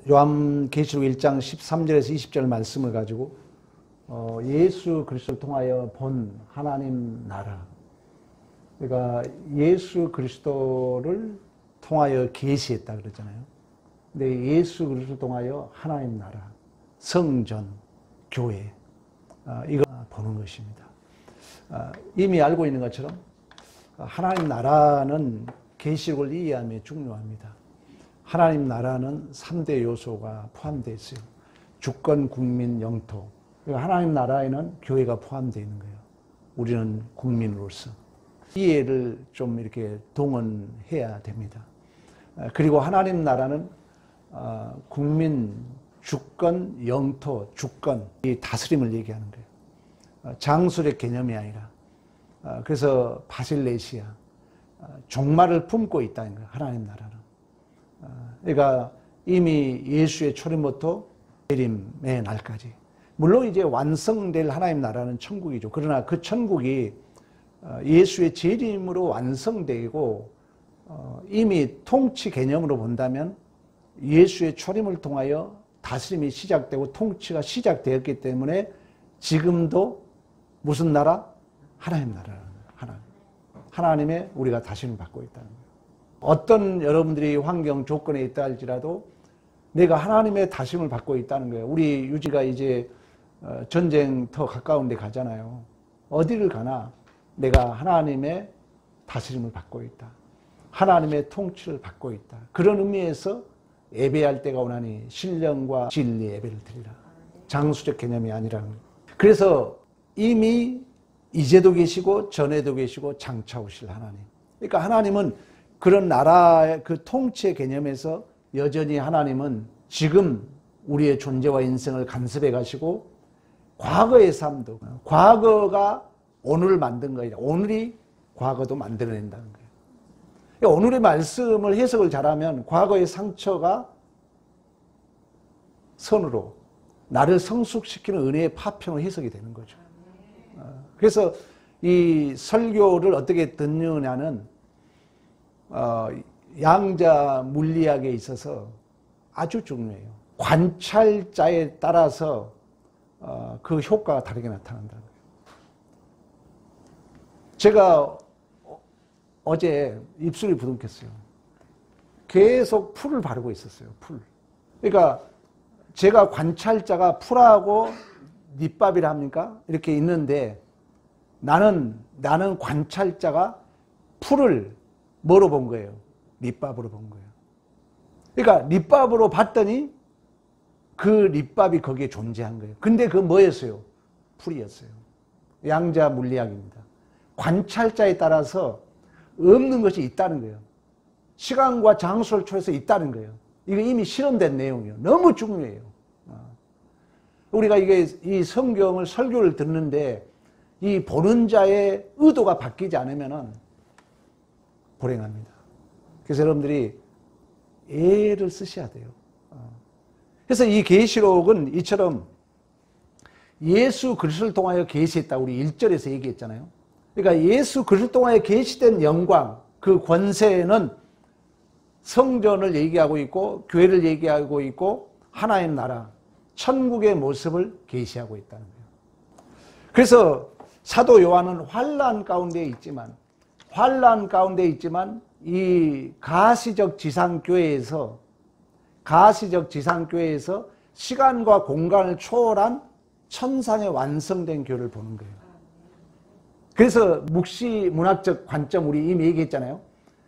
요한계시록 1장 13절에서 20절 말씀을 가지고 예수 그리스도를 통하여 본 하나님 나라, 그러니까 예수 그리스도를 통하여 계시했다 그러잖아요. 근데 예수 그리스도를 통하여 하나님 나라, 성전, 교회, 이거 보는 것입니다. 이미 알고 있는 것처럼 하나님 나라는 계시록을 이해하며 중요합니다. 하나님 나라는 3대 요소가 포함되어 있어요. 주권, 국민, 영토. 하나님 나라에는 교회가 포함되어 있는 거예요. 우리는 국민으로서. 이해를 좀 이렇게 동원해야 됩니다. 그리고 하나님 나라는 국민, 주권, 영토, 주권, 이 다스림을 얘기하는 거예요. 장술의 개념이 아니라. 그래서 바실레시아, 종말을 품고 있다는 거예요. 하나님 나라는. 그러니까 이미 예수의 초림부터 재림의 날까지. 물론 이제 완성될 하나님 나라는 천국이죠. 그러나 그 천국이 예수의 재림으로 완성되고 이미 통치 개념으로 본다면 예수의 초림을 통하여 다스림이 시작되고 통치가 시작되었기 때문에 지금도 무슨 나라? 하나님 나라라는 거예요. 하나님의 우리가 다스림을 받고 있다는 거예요. 어떤 여러분들이 환경 조건에 있다 할지라도 내가 하나님의 다스림을 받고 있다는 거예요. 우리 유지가 이제 전쟁터 가까운 데 가잖아요. 어디를 가나 내가 하나님의 다스림을 받고 있다. 하나님의 통치를 받고 있다. 그런 의미에서 예배할 때가 오나니 신령과 진리 예배를 드리라. 장수적 개념이 아니라는 거예요. 그래서 이미 이제도 계시고 전에도 계시고 장차 오실 하나님. 그러니까 하나님은 그런 나라의 그 통치의 개념에서 여전히 하나님은 지금 우리의 존재와 인생을 간섭해 가시고 과거의 삶도, 과거가 오늘을 만든 거예요. 오늘이 과거도 만들어낸다는 거예요. 그러니까 오늘의 말씀을 해석을 잘하면 과거의 상처가 선으로 나를 성숙시키는 은혜의 파편으로 해석이 되는 거죠. 그래서 이 설교를 어떻게 듣느냐는 양자 물리학에 있어서 아주 중요해요. 관찰자에 따라서 그 효과가 다르게 나타난다는 거예요. 제가 어제 입술이 부둥켰어요. 계속 풀을 바르고 있었어요. 풀. 그러니까 제가 관찰자가 풀하고 밑밥이라 합니까? 이렇게 있는데 나는 관찰자가 풀을 뭐로 본 거예요? 밑밥으로 본 거예요. 그러니까 밑밥으로 봤더니 그 밑밥이 거기에 존재한 거예요. 근데 그 뭐였어요? 풀이었어요. 양자 물리학입니다. 관찰자에 따라서 없는 것이 있다는 거예요. 시간과 장소를 초래해서 있다는 거예요. 이거 이미 실험된 내용이에요. 너무 중요해요. 우리가 이 성경을 설교를 듣는데 이 보는 자의 의도가 바뀌지 않으면은 불행합니다. 그래서 여러분들이 애를 쓰셔야 돼요. 그래서 이 계시록은 이처럼 예수 그리스도를 통하여 계시했다. 우리 1절에서 얘기했잖아요. 그러니까 예수 그리스도를 통하여 계시된 영광, 그 권세는 성전을 얘기하고 있고 교회를 얘기하고 있고 하나님 나라, 천국의 모습을 계시하고 있다는 거예요. 그래서 사도 요한은 환난 가운데 있지만 이 가시적 지상교회에서 시간과 공간을 초월한 천상의 완성된 교회를 보는 거예요. 그래서 묵시 문학적 관점 우리 이미 얘기했잖아요.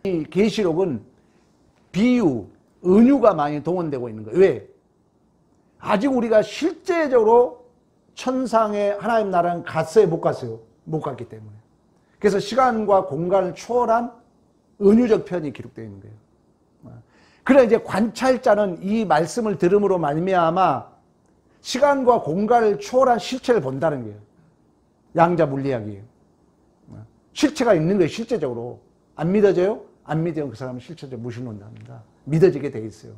이 계시록은 비유, 은유가 많이 동원되고 있는 거예요. 왜? 아직 우리가 실제적으로 천상의 하나님 나라는 갔어요? 못 갔어요? 못 갔기 때문에. 그래서 시간과 공간을 초월한 은유적 편이 기록되어 있는 거예요. 그래 이제 관찰자는 이 말씀을 들음으로 말미암아 시간과 공간을 초월한 실체를 본다는 거예요. 양자 물리학이에요. 실체가 있는 거예요. 실제적으로. 안 믿어져요? 안 믿으면 그 사람은 실체적으로 무신론자입니다. 믿어지게 돼 있어요.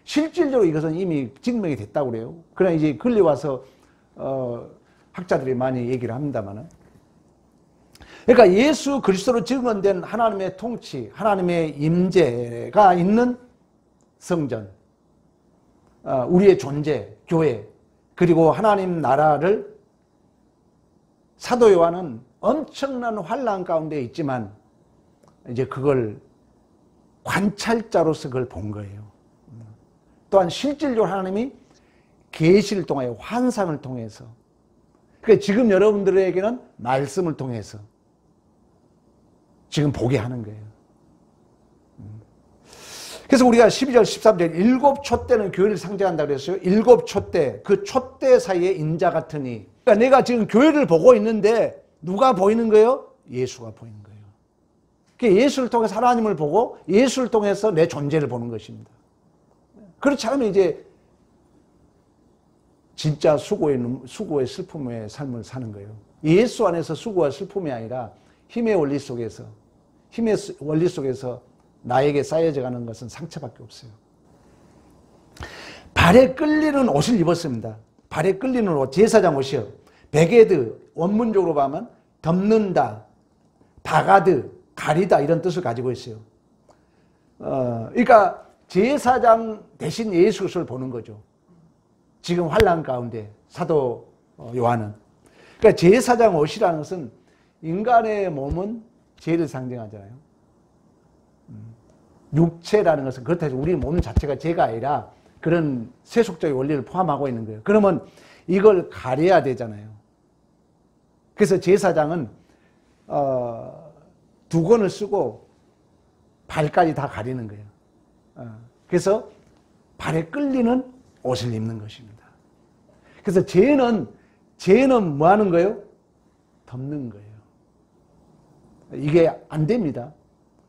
실질적으로 이것은 이미 증명이 됐다고 그래요. 그러나 이제 근래 와서 학자들이 많이 얘기를 합니다만은. 그러니까 예수 그리스도로 증언된 하나님의 통치, 하나님의 임재가 있는 성전, 우리의 존재, 교회, 그리고 하나님 나라를 사도 요한은 엄청난 환난 가운데 있지만 이제 그걸 관찰자로서 그걸 본 거예요. 또한 실질적으로 하나님이 계시를 통하여 환상을 통해서, 그러니까 지금 여러분들에게는 말씀을 통해서 지금 보게 하는 거예요. 그래서 우리가 12절 13절 일곱 촛대는 교회를 상징한다고 그랬어요. 일곱 촛대, 그 촛대 사이에 인자 같으니, 그러니까 내가 지금 교회를 보고 있는데 누가 보이는 거예요? 예수가 보이는 거예요. 그러니까 예수를 통해서 하나님을 보고 예수를 통해서 내 존재를 보는 것입니다. 그렇지 않으면 이제 진짜 수고의 슬픔의 삶을 사는 거예요. 예수 안에서 수고와 슬픔이 아니라 힘의 원리 속에서 나에게 쌓여져 가는 것은 상처밖에 없어요. 발에 끌리는 옷을 입었습니다. 발에 끌리는 옷, 제사장 옷이요. 베게드, 원문적으로 보면 덮는다, 바가드, 가리다 이런 뜻을 가지고 있어요. 그러니까 제사장 대신 예수 그리스도를 보는 거죠. 지금 환난 가운데 사도 요한은. 그러니까 제사장 옷이라는 것은 인간의 몸은 죄를 상징하잖아요. 육체라는 것은 그렇다 해서 우리 몸 자체가 죄가 아니라 그런 세속적인 원리를 포함하고 있는 거예요. 그러면 이걸 가려야 되잖아요. 그래서 제사장은 두건을 쓰고 발까지 다 가리는 거예요. 그래서 발에 끌리는 옷을 입는 것입니다. 그래서 죄는 뭐 하는 거예요? 덮는 거예요. 이게 안 됩니다.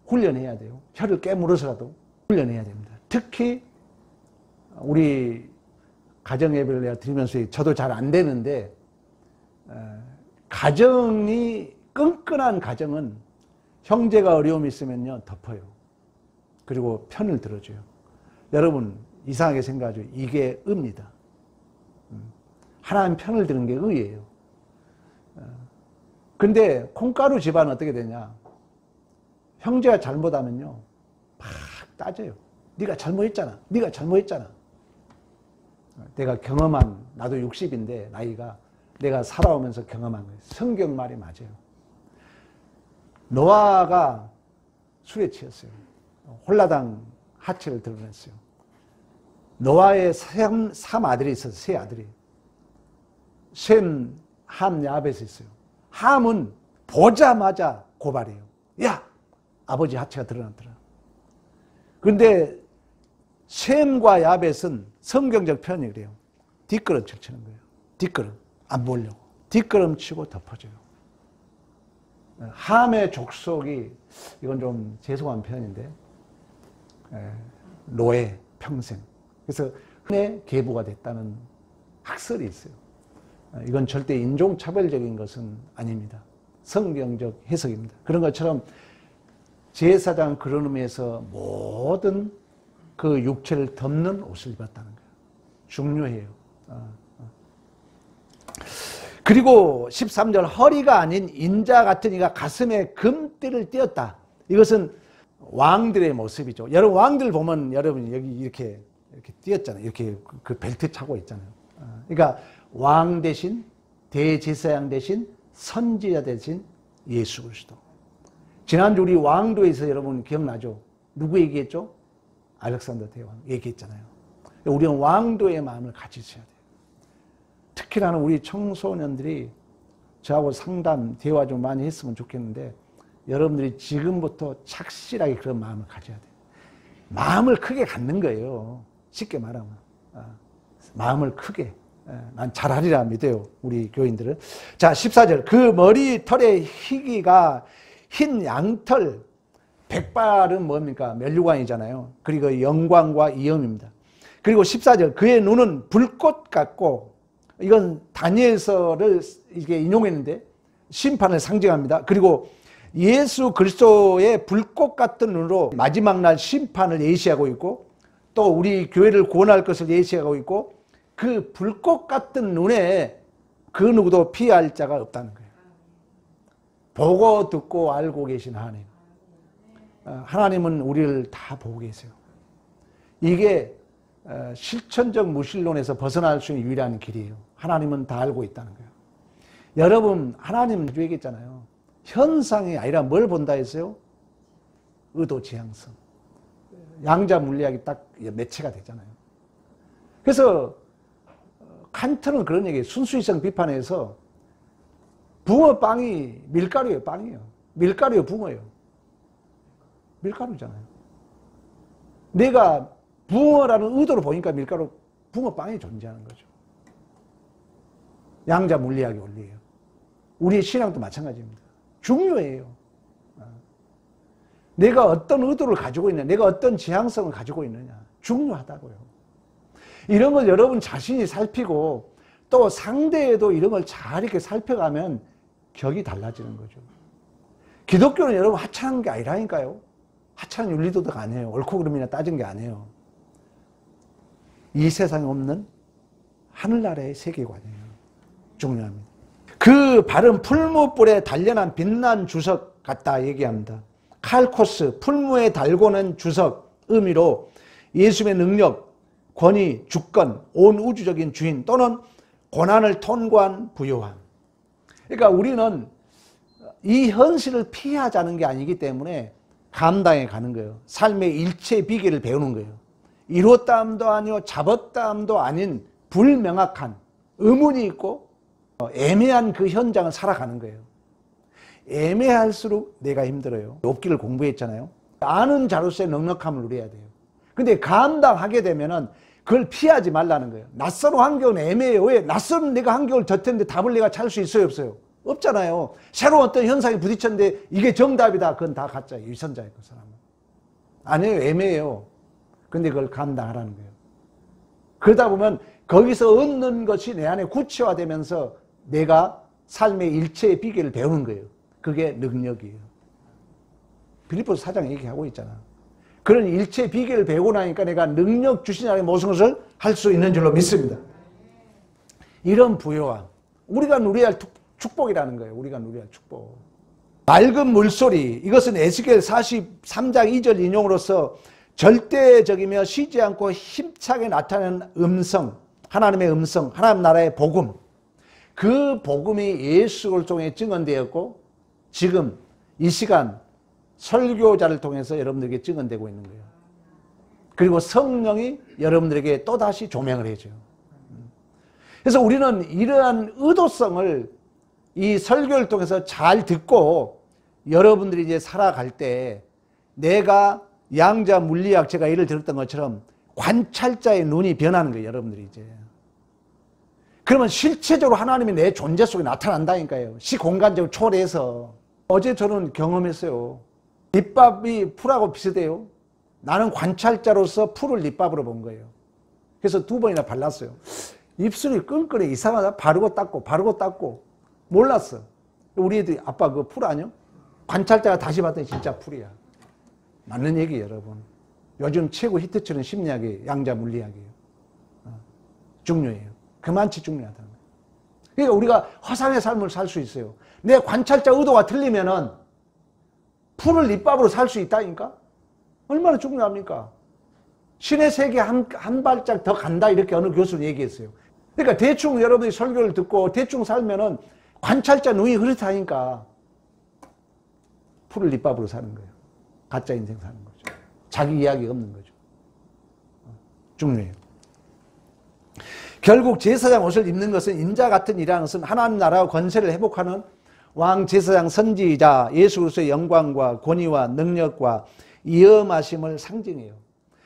훈련해야 돼요. 혀를 깨물어서라도 훈련해야 됩니다. 특히 우리 가정예배를 내가 드리면서 저도 잘 안 되는데, 가정이 끈끈한 가정은 형제가 어려움이 있으면요 덮어요. 그리고 편을 들어줘요. 여러분 이상하게 생각하죠. 이게 의입니다. 하나님 편을 드는 게 의예요. 근데 콩가루 집안은 어떻게 되냐? 형제가 잘못하면요 막 따져요. 네가 잘못했잖아. 네가 잘못했잖아. 내가 경험한, 나도 60인데 나이가, 내가 살아오면서 경험한 거예요. 성경 말이 맞아요. 노아가 술에 취했어요. 홀라당 하체를 드러냈어요. 노아의 3아들이 있었어요. 3아들이. 셈, 함, 야벳이 있어요. 함은 보자마자 고발해요. 야! 아버지 하체가 드러났더라. 그런데 셈과 야벳은 성경적 표현이 그래요. 뒷걸음질 치는 거예요. 뒷걸음. 안 보려고. 뒷걸음 치고 덮어줘요. 함의 족속이, 이건 좀 죄송한 표현인데, 노예, 평생. 그래서 흔해 계보가 됐다는 학설이 있어요. 이건 절대 인종차별적인 것은 아닙니다. 성경적 해석입니다. 그런 것처럼 제사장 그런 의미에서 모든 그 육체를 덮는 옷을 입었다는 거예요. 중요해요. 그리고 13절 허리가 아닌 인자 같은 이가 가슴에 금띠를 띄었다. 이것은 왕들의 모습이죠. 여러분 왕들 보면 여러분 여기 이렇게 띄었잖아요. 이렇게 그 벨트 차고 있잖아요. 그러니까 왕 대신 대제사장 대신 선지자 대신 예수 그리스도. 지난주 우리 왕도에서 여러분 기억나죠? 누구 얘기했죠? 알렉산더 대왕 얘기했잖아요. 우리는 왕도의 마음을 가지셔야 돼요. 특히 나는 우리 청소년들이 저하고 상담, 대화 좀 많이 했으면 좋겠는데, 여러분들이 지금부터 착실하게 그런 마음을 가져야 돼요. 마음을 크게 갖는 거예요. 쉽게 말하면. 마음을 크게. 난 잘하리라 믿어요. 우리 교인들은. 자, 14절. 그 머리털의 희기가 흰 양털, 백발은 뭡니까? 면류관이잖아요. 그리고 영광과 이염입니다. 그리고 14절. 그의 눈은 불꽃 같고, 이건 다니엘서를 이게 인용했는데 심판을 상징합니다. 그리고 예수 그리스도의 불꽃 같은 눈으로 마지막 날 심판을 예시하고 있고, 또 우리 교회를 구원할 것을 예시하고 있고, 그 불꽃 같은 눈에 그 누구도 피할 자가 없다는 거예요. 보고 듣고 알고 계신 하나님. 하나님은 우리를 다 보고 계세요. 이게 실천적 무신론에서 벗어날 수 있는 유일한 길이에요. 하나님은 다 알고 있다는 거예요. 여러분, 하나님은 얘기했잖아요. 현상이 아니라 뭘 본다 했어요? 의도, 지향성. 양자 물리학이 딱 매체가 되잖아요. 그래서 칸트는 그런 얘기예요. 순수이성 비판에서 붕어빵이 밀가루예요, 빵이에요. 밀가루예요, 붕어예요. 밀가루잖아요. 내가 붕어라는 의도로 보니까 밀가루, 붕어빵이 존재하는 거죠. 양자 물리학의 원리예요. 우리의 신앙도 마찬가지입니다. 중요해요. 내가 어떤 의도를 가지고 있느냐, 내가 어떤 지향성을 가지고 있느냐, 중요하다고요. 이런 걸 여러분 자신이 살피고 또 상대에도 이런 걸 잘 이렇게 살펴가면 격이 달라지는 거죠. 기독교는 여러분 하찮은 게 아니라니까요. 하찮은 윤리도덕 아니에요. 옳고 그름이나 따진 게 아니에요. 이 세상에 없는 하늘나라의 세계관이에요. 중요합니다. 그 바른 풀무불에 단련한 빛난 주석 같다 얘기합니다. 칼코스, 풀무에 달고는 주석 의미로 예수의 능력, 권위, 주권, 온 우주적인 주인 또는 고난을 통과한 부요함. 그러니까 우리는 이 현실을 피하자는 게 아니기 때문에 감당해 가는 거예요. 삶의 일체 비결을 배우는 거예요. 이뤘다함도 아니요 잡았다함도 아닌 불명확한 의문이 있고 애매한 그 현장을 살아가는 거예요. 애매할수록 내가 힘들어요. 욥기를 공부했잖아요. 아는 자로서의 넉넉함을 누려야 돼요. 근데 감당하게 되면은 그걸 피하지 말라는 거예요. 낯선 환경은 애매해요. 왜? 낯선 내가 환경을 졌는데 답을 내가 찾을 수 있어요, 없어요? 없잖아요. 새로운 어떤 현상에 부딪혔는데 이게 정답이다. 그건 다 가짜예요. 위선자예요, 그 사람은. 아니에요. 애매해요. 근데 그걸 감당하라는 거예요. 그러다 보면 거기서 얻는 것이 내 안에 구체화되면서 내가 삶의 일체의 비결을 배우는 거예요. 그게 능력이에요. 빌립보서 4장 얘기하고 있잖아. 그런 일체의 비결을 배우고 나니까 내가 능력 주신 하나님의 모든 것을 할 수 있는 줄로 믿습니다. 이런 부요함. 우리가 누려야 할 축복이라는 거예요. 우리가 누려야 할 축복. 맑은 물소리. 이것은 에스겔 43장 2절 인용으로서 절대적이며 쉬지 않고 힘차게 나타나는 음성. 하나님의 음성. 하나님 나라의 복음. 그 복음이 예수를 통해 증언되었고 지금 이 시간 설교자를 통해서 여러분들에게 증언되고 있는 거예요. 그리고 성령이 여러분들에게 또다시 조명을 해줘요. 그래서 우리는 이러한 의도성을 이 설교를 통해서 잘 듣고 여러분들이 이제 살아갈 때 내가 양자 물리학 제가 예를 들었던 것처럼 관찰자의 눈이 변하는 거예요. 여러분들이 이제. 그러면 실체적으로 하나님이 내 존재 속에 나타난다니까요. 시공간적으로 초래해서. 어제 저는 경험했어요. 립밥이 풀하고 비슷해요. 나는 관찰자로서 풀을 립밥으로 본 거예요. 그래서 2번이나 발랐어요. 입술이 끈끈해. 이상하다. 바르고 닦고 몰랐어. 우리 애들이 아빠 그거 풀 아니야? 관찰자가 다시 봤더니 진짜 풀이야. 맞는 얘기예요, 여러분. 요즘 최고 히트치는 심리학이 양자 물리학이에요. 중요해요. 그만치 중요하다는 거예요. 그러니까 우리가 화상의 삶을 살 수 있어요. 내 관찰자 의도가 틀리면은 풀을 립밥으로 살 수 있다니까? 얼마나 중요합니까? 신의 세계 한 발짝 더 간다 이렇게 어느 교수는 얘기했어요. 그러니까 대충 여러분이 설교를 듣고 대충 살면은 관찰자 눈이 흐릿하니까 풀을 립밥으로 사는 거예요. 가짜 인생 사는 거죠. 자기 이야기 없는 거죠. 중요해요. 결국 제사장 옷을 입는 것은 인자 같은 일이라는 것은 하나님 나라와 권세를 회복하는 왕 제사장 선지자 예수 그리스도의 영광과 권위와 능력과 위엄하심을 상징해요.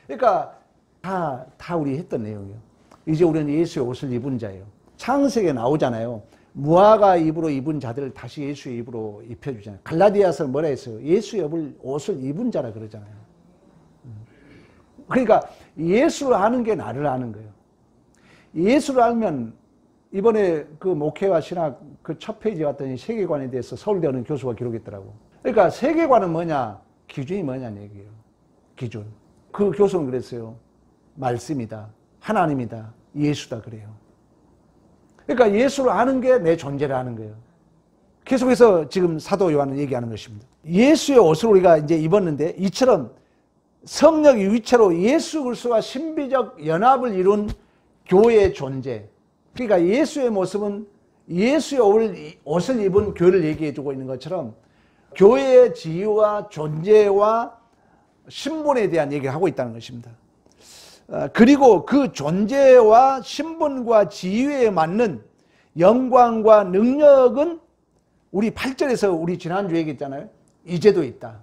그러니까 다 우리 했던 내용이에요. 이제 우리는 예수의 옷을 입은 자예요. 창세기에 나오잖아요. 무화과 잎으로 입은 자들을 다시 예수의 입으로 입혀주잖아요. 갈라디아서는 뭐라 했어요? 예수의 옷을 입은 자라 그러잖아요. 그러니까 예수를 아는 게 나를 아는 거예요. 예수를 알면 이번에 그 목회와 신학 그 첫 페이지 갔더니 세계관에 대해서 서울대 어느 교수가 기록했더라고. 그러니까 세계관은 뭐냐? 기준이 뭐냐는 얘기예요. 기준. 그 교수는 그랬어요. 말씀이다. 하나님이다. 예수다 그래요. 그러니까 예수를 아는 게 내 존재를 아는 거예요. 계속해서 지금 사도 요한은 얘기하는 것입니다. 예수의 옷을 우리가 이제 입었는데 이처럼 성령의 위체로 예수 그리스도와 신비적 연합을 이룬 교회의 존재. 그러니까 예수의 모습은 예수의 옷을 입은 교회를 얘기해 주고 있는 것처럼 교회의 지위와 존재와 신분에 대한 얘기를 하고 있다는 것입니다. 그리고 그 존재와 신분과 지위에 맞는 영광과 능력은 우리 8절에서 우리 지난주에 얘기했잖아요. 이제도 있다.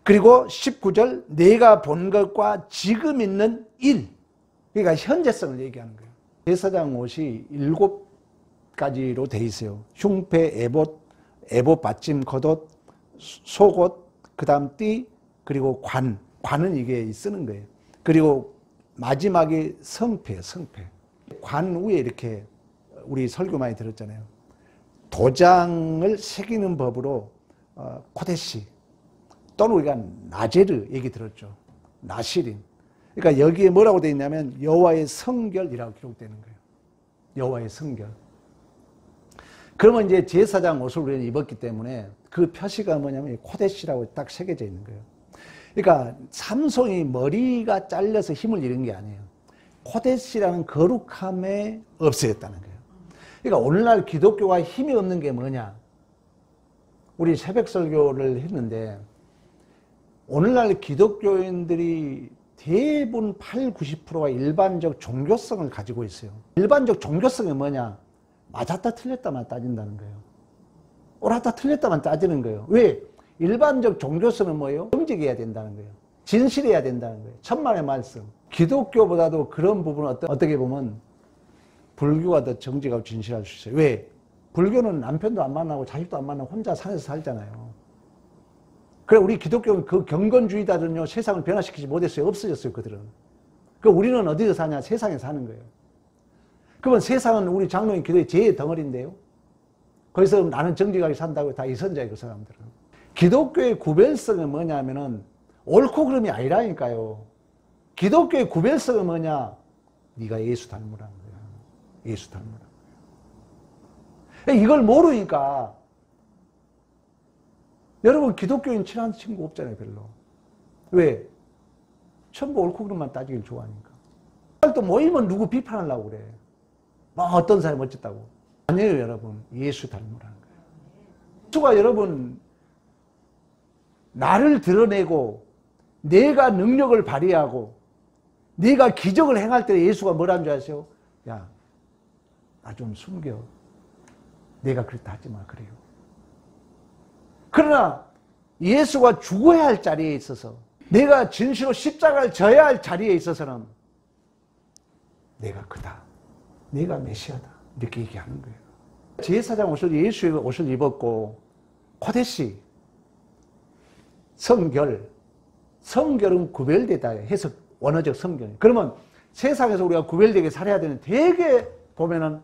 그리고 19절 내가 본 것과 지금 있는 일. 그러니까 현재성을 얘기하는 거예요. 제사장 옷이 7가지로 되어 있어요. 흉패, 에봇, 받침, 겉옷, 속옷, 그 다음 띠, 그리고 관. 관은 이게 쓰는 거예요. 그리고 마지막에 성패. 관 위에 이렇게 우리 설교 많이 들었잖아요. 도장을 새기는 법으로 코데시 또는 우리가 나제르 얘기 들었죠. 나시린. 그러니까 여기에 뭐라고 되어 있냐면 여호와의 성결이라고 기록되는 거예요. 여호와의 성결. 그러면 이제 제사장 옷을 우리는 입었기 때문에 그 표시가 뭐냐면 코데시라고 딱 새겨져 있는 거예요. 그러니까 삼손이 머리가 잘려서 힘을 잃은 게 아니에요. 코데시라는 거룩함에 없어졌다는 거예요. 그러니까 오늘날 기독교가 힘이 없는 게 뭐냐? 우리 새벽 설교를 했는데 오늘날 기독교인들이 대부분 80~90%가 일반적 종교성을 가지고 있어요. 일반적 종교성이 뭐냐? 맞았다 틀렸다만 따진다는 거예요. 옳았다 틀렸다만 따지는 거예요. 왜? 일반적 종교성은 뭐예요? 정직해야 된다는 거예요. 진실해야 된다는 거예요. 천만의 말씀. 기독교보다도 그런 부분은 어떻게 보면 불교가 더 정직하고 진실할 수 있어요. 왜? 불교는 남편도 안 만나고 자식도 안 만나고 혼자 산에서 살잖아요. 그래 우리 기독교는 그 경건주의자들은요 세상을 변화시키지 못했어요. 없어졌어요. 그들은. 그 우리는 어디서 사냐? 세상에 사는 거예요. 그러면 세상은 우리 장로인 기도의 죄의 덩어리인데요. 거기서 나는 정직하게 산다고 다 이선자예요. 그 사람들은. 기독교의 구별성은 뭐냐면은 옳고 그름이 아니라니까요. 기독교의 구별성은 뭐냐? 네가 예수 닮으라는 거야. 예수 닮으라는 거야. 이걸 모르니까 여러분 기독교인 친한 친구 없잖아요. 별로. 왜? 전부 옳고 그름만 따지길 좋아하니까. 또 모이면 누구 비판하려고 그래. 막 어떤 사람이 멋졌다고. 아니에요. 여러분. 예수 닮으라는 거예요. 예수가 여러분 나를 드러내고 내가 능력을 발휘하고 내가 기적을 행할 때 예수가 뭐라는 줄 아세요? 야, 나 좀 숨겨. 내가 그렇다 하지 마. 그래요. 그러나 예수가 죽어야 할 자리에 있어서 내가 진실로 십자가를 져야 할 자리에 있어서는 내가 크다. 내가 메시아다. 이렇게 얘기하는 거예요. 제사장 옷을 예수의 옷을 입었고 코데시 성결은 구별되다. 해석 원어적 성결. 그러면 세상에서 우리가 구별되게 살아야 되는 되게 보면은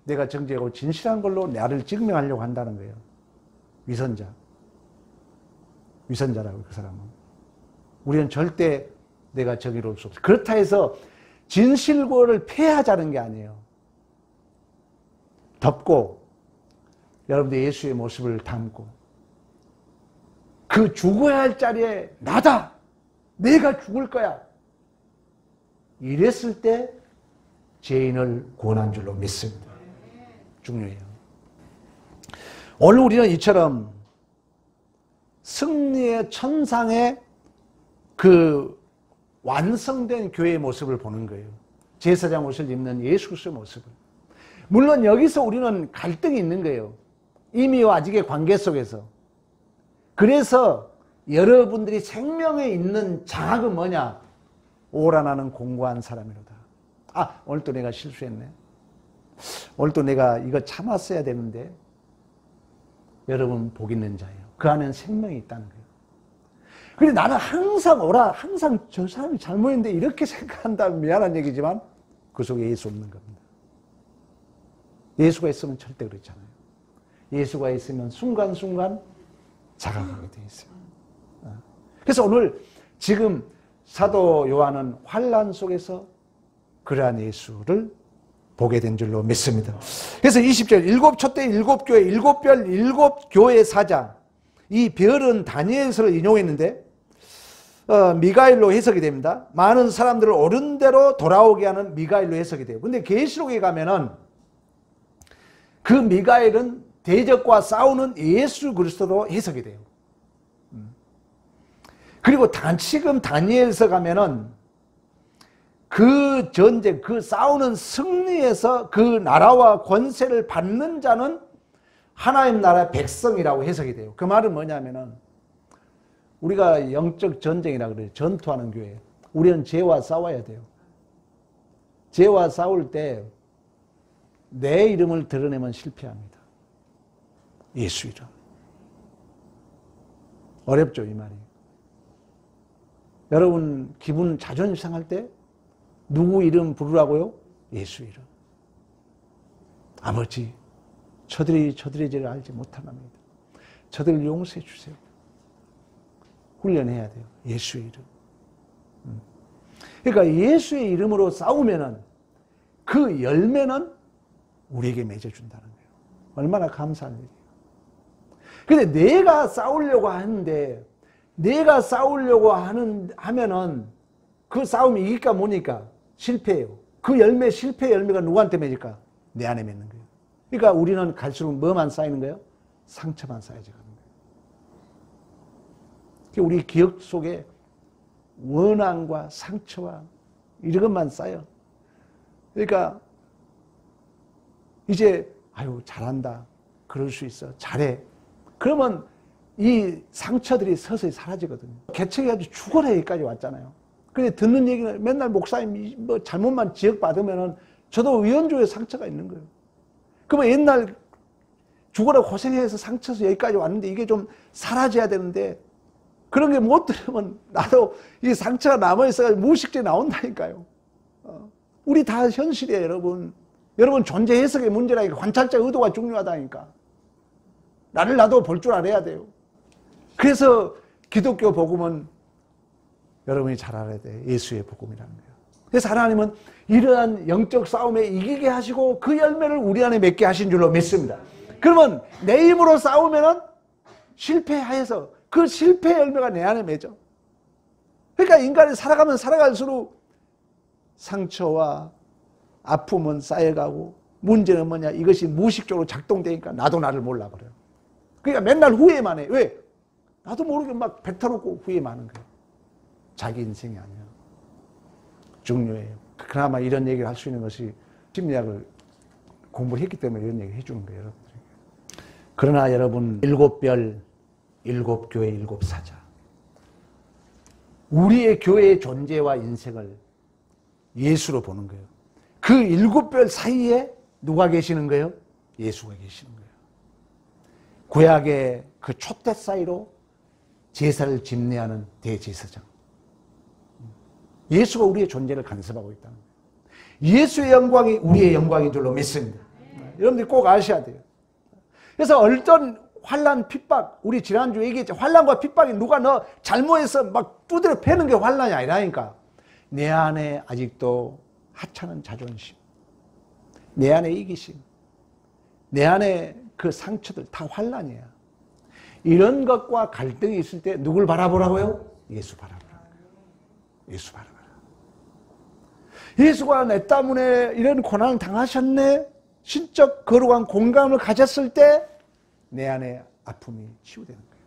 내가 정직하고 진실한 걸로 나를 증명하려고 한다는 거예요. 위선자라고 그 사람은. 우리는 절대 내가 정의로울 수 없어. 그렇다 해서 진실고를 폐하자는 게 아니에요. 덮고 여러분들 예수의 모습을 담고 그 죽어야 할 자리에 나다. 내가 죽을 거야. 이랬을 때 죄인을 구원한 줄로 믿습니다. 중요해요. 오늘 우리는 이처럼 승리의 천상의 그 완성된 교회의 모습을 보는 거예요. 제사장 옷을 입는 예수 그리스도의 모습을. 물론 여기서 우리는 갈등이 있는 거예요. 이미와 아직의 관계 속에서. 그래서 여러분들이 생명에 있는 장학은 뭐냐? 오라 나는 공고한 사람이로다. 아, 오늘 또 내가 실수했네. 오늘 또 내가 이거 참았어야 되는데. 여러분 복 있는 자예요. 그 안에는 생명이 있다는 거예요. 근데 나는 항상 저 사람이 잘못했는데 이렇게 생각한다면 미안한 얘기지만 그 속에 예수 없는 겁니다. 예수가 있으면 절대 그렇지 않아요. 예수가 있으면 순간순간 자각하게 돼 있어요. 그래서 오늘 지금 사도 요한은 환난 속에서 그러한 예수를 보게 된 줄로 믿습니다. 그래서 20절 일곱 촛대 일곱 교회 일곱 별 일곱 교회 사자 이 별은 다니엘서를 인용했는데 미가일로 해석이 됩니다. 많은 사람들을 옳은 대로 돌아오게 하는 미가일로 해석이 돼요. 근데 계시록에 가면은 그 미가일은 대적과 싸우는 예수 그리스도로 해석이 돼요. 그리고 지금 다니엘서 가면은 그 전쟁, 그 싸우는 승리에서 그 나라와 권세를 받는 자는 하나님 나라의 백성이라고 해석이 돼요. 그 말은 뭐냐면은 우리가 영적 전쟁이라 그래요. 전투하는 교회. 우리는 죄와 싸워야 돼요. 죄와 싸울 때 내 이름을 드러내면 실패합니다. 예수 이름. 어렵죠, 이 말이. 여러분 기분 자존심 상할 때 누구 이름 부르라고요? 예수 이름. 아버지, 저들이 죄를 알지 못하나이다. 저들을 용서해 주세요. 훈련해야 돼요. 예수의 이름. 그러니까 예수의 이름으로 싸우면은 그 열매는 우리에게 맺어준다는 거예요. 얼마나 감사한 일이에요. 근데 내가 싸우려고 하는데 내가 싸우려고 하면은 그 싸움이 이길까 뭐니까 실패해요. 그 열매, 실패 열매가 누구한테 맺을까? 내 안에 맺는 거예요. 그러니까 우리는 갈수록 뭐만 쌓이는 거예요? 상처만 쌓여져 가는 거예요. 우리 기억 속에 원한과 상처와 이런 것만 쌓여. 그러니까 이제 아유 잘한다. 그럴 수 있어. 잘해. 그러면 이 상처들이 서서히 사라지거든요. 개척해가지고 죽어라 여기까지 왔잖아요. 근데 듣는 얘기는 맨날 목사님이 뭐 잘못만 지적받으면은 저도 위원조에 상처가 있는 거예요. 그러면 옛날 죽어라 고생해서 상처서 여기까지 왔는데 이게 좀 사라져야 되는데 그런 게 못 들으면 나도 이 상처가 남아있어가지고 무의식적에 나온다니까요. 우리 다 현실이에요, 여러분. 여러분 존재 해석의 문제라니까. 관찰자 의도가 중요하다니까. 나도 볼 줄 알아야 돼요. 그래서 기독교 복음은 여러분이 잘 알아야 돼요. 예수의 복음이라는 거예요. 그래서 하나님은 이러한 영적 싸움에 이기게 하시고 그 열매를 우리 안에 맺게 하신 줄로 믿습니다. 그러면 내 힘으로 싸우면은 실패하여서 그 실패 열매가 내 안에 맺어. 그러니까 인간이 살아가면 살아갈수록 상처와 아픔은 쌓여가고 문제는 뭐냐? 이것이 무의식적으로 작동되니까 나도 나를 몰라버려요. 그러니까 맨날 후회만 해. 왜? 나도 모르게 막 뱉어놓고 후회만 하는 거예요. 자기 인생이 아니야. 중요해요. 그나마 이런 얘기를 할 수 있는 것이 심리학을 공부를 했기 때문에 이런 얘기를 해주는 거예요, 여러분들에게. 그러나 여러분, 7별, 7교회, 7사자. 우리의 교회의 존재와 인생을 예수로 보는 거예요. 그 7별 사이에 누가 계시는 거예요? 예수가 계시는 거예요. 구약의 그 촛대 사이로 제사를 집례하는 대제사장. 예수가 우리의 존재를 간섭하고 있다는 거예요. 예수의 영광이 우리의 영광인 줄로 믿습니다. 여러분들이 꼭 아셔야 돼요. 그래서 어떤 환난, 핍박, 우리 지난주에 얘기했죠. 환난과 핍박이 누가 너 잘못해서 막 두드려 패는 게 환난이 아니라니까. 내 안에 아직도 하찮은 자존심, 내 안에 이기심, 내 안에 그 상처들 다 환난이야. 이런 것과 갈등이 있을 때 누굴 바라보라고요? 예수 바라보라고요. 예수 바라보라. 예수가 내 때문에 이런 고난을 당하셨네. 신적 거룩한 공감을 가졌을 때 내 안에 아픔이 치유되는 거예요.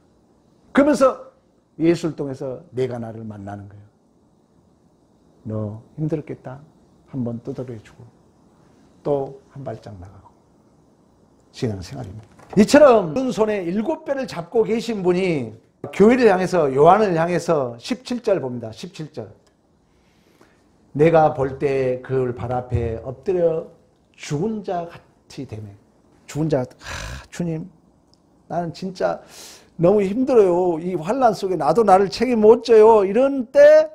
그러면서 예수를 통해서 내가 나를 만나는 거예요. 너 힘들었겠다. 한번 두드려주고 또 한 발짝 나가고. 신앙생활입니다. 이처럼 오른손에 7배를 잡고 계신 분이 교회를 향해서, 요한을 향해서 17절 봅니다. 17절. 내가 볼 때 그를 발 앞에 엎드려 죽은 자 같이 되매. 죽은 자, 주님, 나는 진짜 너무 힘들어요. 이 환난 속에 나도 나를 책임 못 져요. 이런 때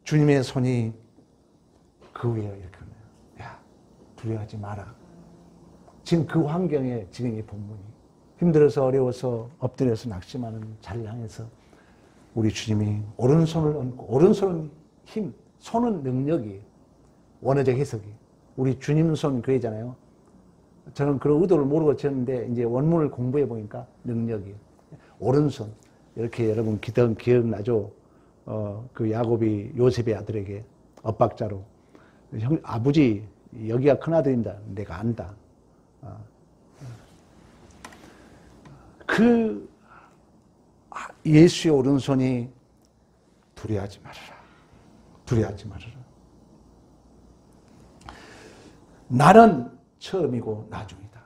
주님의 손이 그 위에 이렇게 하네요. 야, 두려워하지 마라. 지금 그 환경에 지금 이 본문이 힘들어서 어려워서 엎드려서 낙심하는 자를 향해서 우리 주님이 오른손을 얹고, 오른손은 힘, 손은 능력이에요. 원어적 해석이. 우리 주님 손 그러잖아요. 저는 그런 의도를 모르고 쳤는데 이제 원문을 공부해 보니까 능력이에요. 오른손. 이렇게 여러분 기억나죠? 그 야곱이 요셉의 아들에게 엇박자로 아버지 여기가 큰아들입니다. 내가 안다. 그 예수의 오른손이 두려워하지 말아라. 두려워하지 말아라. 나는 처음이고 나중이다.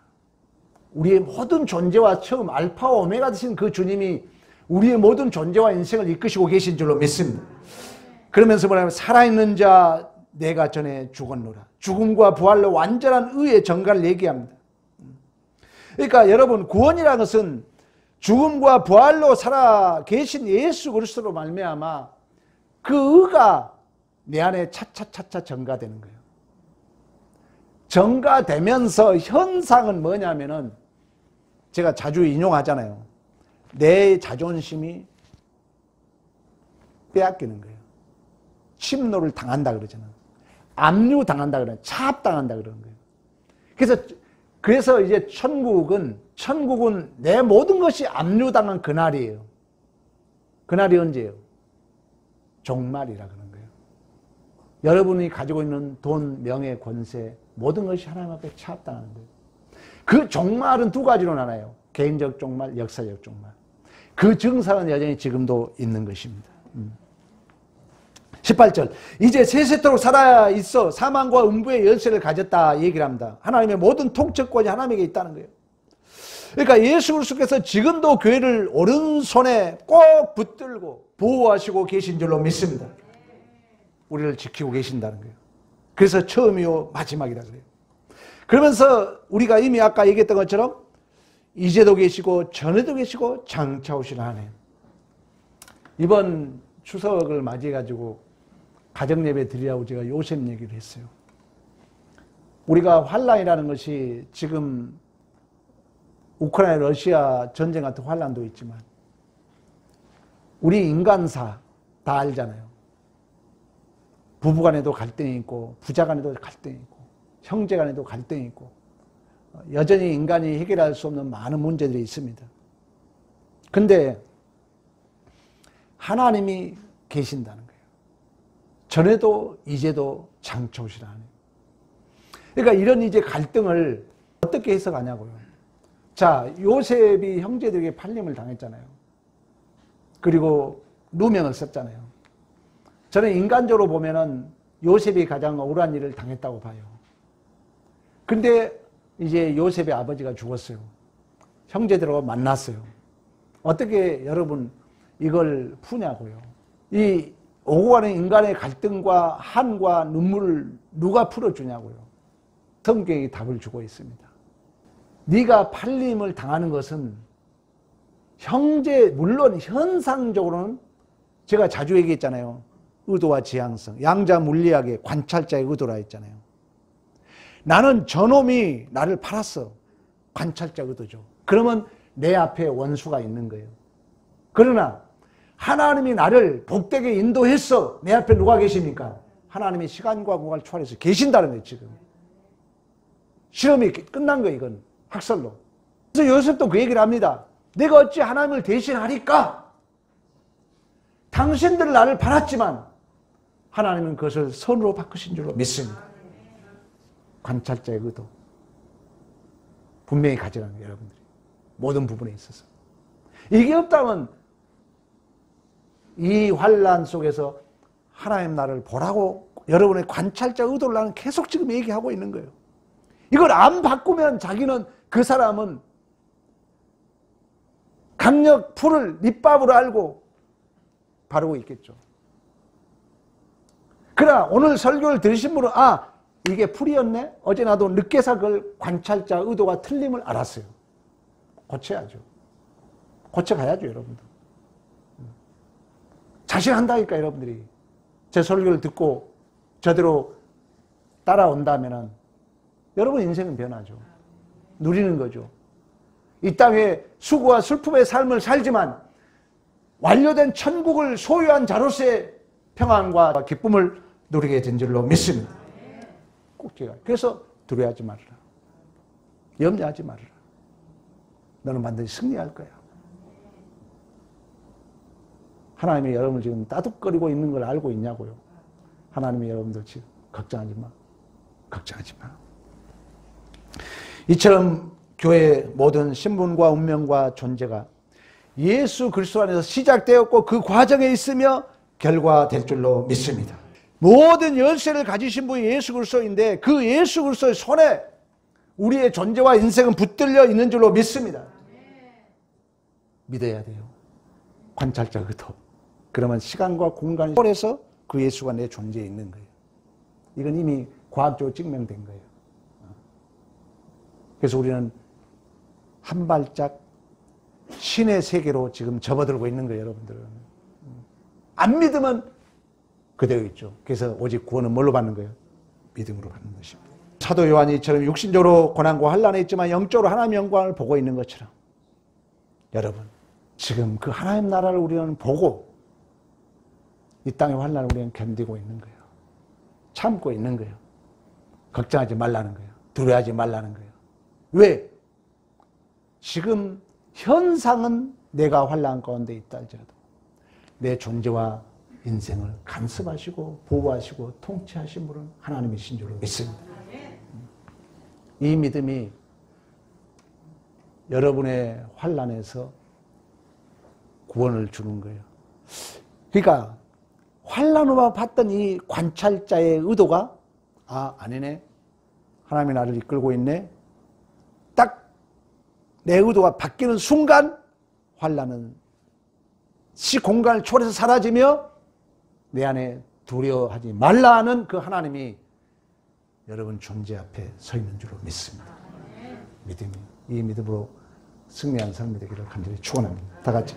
우리의 모든 존재와 처음 알파와 오메가 되신 그 주님이 우리의 모든 존재와 인생을 이끄시고 계신 줄로 믿습니다. 그러면서 뭐냐면 살아있는 자 내가 전에 죽었노라. 죽음과 부활로 완전한 의의 정가를 얘기합니다. 그러니까 여러분 구원이라는 것은 죽음과 부활로 살아 계신 예수 그리스도로 말미암아 그 의가 내 안에 차차차차 정가되는 거예요. 정가되면서 현상은 뭐냐면은 제가 자주 인용하잖아요. 내 자존심이 빼앗기는 거예요. 침노를 당한다 그러잖아요. 압류당한다 그러잖아요. 차압당한다 그러는 거예요. 그래서 이제 천국은 내 모든 것이 압류당한 그날이에요. 그날이 언제예요? 종말이라 그러는 거예요. 여러분이 가지고 있는 돈, 명예, 권세 모든 것이 하나님 앞에 차압당하는 거예요. 그 종말은 두 가지로 나눠요. 개인적 종말, 역사적 종말. 그 증상은 여전히 지금도 있는 것입니다. 18절 이제 세세토록 살아있어 사망과 음부의 열쇠를 가졌다 얘기를 합니다. 하나님의 모든 통치권이 하나님에게 있다는 거예요. 그러니까 예수 그리스도께서 지금도 교회를 오른손에 꼭 붙들고 보호하시고 계신 줄로 믿습니다. 우리를 지키고 계신다는 거예요. 그래서 처음이요 마지막이라 그래요. 그러면서 우리가 이미 아까 얘기했던 것처럼 이제도 계시고 전에도 계시고 장차 오시는 하나님. 이번 추석을 맞이해가지고 가정예배 드리라고 제가 요셉 얘기를 했어요. 우리가 환란이라는 것이 지금 우크라이나 러시아 전쟁 같은 환란도 있지만 우리 인간사 다 알잖아요. 부부간에도 갈등이 있고 부자간에도 갈등이 있고 형제간에도 갈등이 있고 여전히 인간이 해결할 수 없는 많은 문제들이 있습니다. 근데 하나님이 계신다는 거예요. 전에도 이제도 장차 오시라 하네요. 그러니까 이런 이제 갈등을 어떻게 해석하냐고요. 자, 요셉이 형제들에게 팔림을 당했잖아요. 그리고 누명을 썼잖아요. 저는 인간적으로 보면은 요셉이 가장 억울한 일을 당했다고 봐요. 근데 이제 요셉의 아버지가 죽었어요. 형제들하고 만났어요. 어떻게 여러분 이걸 푸냐고요. 이 오고 가는 인간의 갈등과 한과 눈물을 누가 풀어주냐고요. 성경이 답을 주고 있습니다. 네가 팔림을 당하는 것은 물론 현상적으로는 제가 자주 얘기했잖아요. 의도와 지향성, 양자 물리학의 관찰자의 의도라 했잖아요. 나는 저놈이 나를 팔았어. 관찰자 의도죠. 그러면 내 앞에 원수가 있는 거예요. 그러나 하나님이 나를 복되게 인도했어. 내 앞에 누가 계십니까? 하나님이 시간과 공간을 초월해서 계신다는 거예요. 지금 실험이 끝난 거예요. 이건 학설로. 그래서 요셉도 그 얘기를 합니다. 내가 어찌 하나님을 대신하리까? 당신들 나를 팔았지만 하나님은 그것을 선으로 바꾸신 줄로 믿습니다. 관찰자의 의도 분명히 가져가는 거예요. 여러분들이 모든 부분에 있어서. 이게 없다면 이 환란 속에서 하나님 나를 보라고 여러분의 관찰자 의도를 나는 계속 지금 얘기하고 있는 거예요. 이걸 안 바꾸면 자기는 그 사람은 강력 풀을 밑밥으로 알고 바르고 있겠죠. 그러나 오늘 설교를 들으신 분은 이게 풀이었네? 어제 나도 늦게서 그걸 관찰자 의도가 틀림을 알았어요. 고쳐야죠. 고쳐가야죠, 여러분들. 자신한다니까, 여러분들이. 제 설교를 듣고 저대로 따라온다면 여러분 인생은 변하죠. 누리는 거죠. 이 땅에 수고와 슬픔의 삶을 살지만 완료된 천국을 소유한 자로서의 평안과 기쁨을 누리게 된 줄로 믿습니다. 꼭 제가. 그래서 두려워하지 말아라. 염려하지 말아라. 너는 반드시 승리할 거야. 하나님이 여러분을 지금 따뜻거리고 있는 걸 알고 있냐고요. 하나님이 여러분들 지금 걱정하지 마. 걱정하지 마. 이처럼 교회의 모든 신분과 운명과 존재가 예수 그리스도 안에서 시작되었고 그 과정에 있으며 결과될 줄로 믿습니다. 모든 열쇠를 가지신 분이 예수 그리스도인데 그 예수 그리스도의 손에 우리의 존재와 인생은 붙들려 있는 줄로 믿습니다. 믿어야 돼요. 관찰자 그도. 그러면 시간과 공간이 초월해서 그 예수가 내 존재에 있는 거예요. 이건 이미 과학적으로 증명된 거예요. 그래서 우리는 한 발짝 신의 세계로 지금 접어들고 있는 거예요, 여러분들은. 안 믿으면 그대로 있죠. 그래서 오직 구원은 뭘로 받는 거예요? 믿음으로 받는 것입니다. 사도 요한이 이처럼 육신적으로 고난과 환난에 있지만 영적으로 하나님의 영광을 보고 있는 것처럼 여러분, 지금 그 하나님 나라를 우리는 보고 이 땅의 환난을 우리는 견디고 있는 거예요. 참고 있는 거예요. 걱정하지 말라는 거예요. 두려워하지 말라는 거예요. 왜? 지금 현상은 내가 환난 가운데 있다 할지라도 내 존재와 인생을 간섭하시고 보호하시고 통치하신 분은 하나님이신 줄로 믿습니다. 이 믿음이 여러분의 환난에서 구원을 주는 거예요. 그러니까 환난으로 봤던 이 관찰자의 의도가 아니네. 하나님이 나를 이끌고 있네. 딱 내 의도가 바뀌는 순간 환난은 시공간을 초월해서 사라지며 내 안에 두려워하지 말라 하는 그 하나님이 여러분 존재 앞에 서 있는 줄로 믿습니다. 믿음이 이 믿음으로 승리한 삶이 되기를 간절히 축원합니다. 다 같이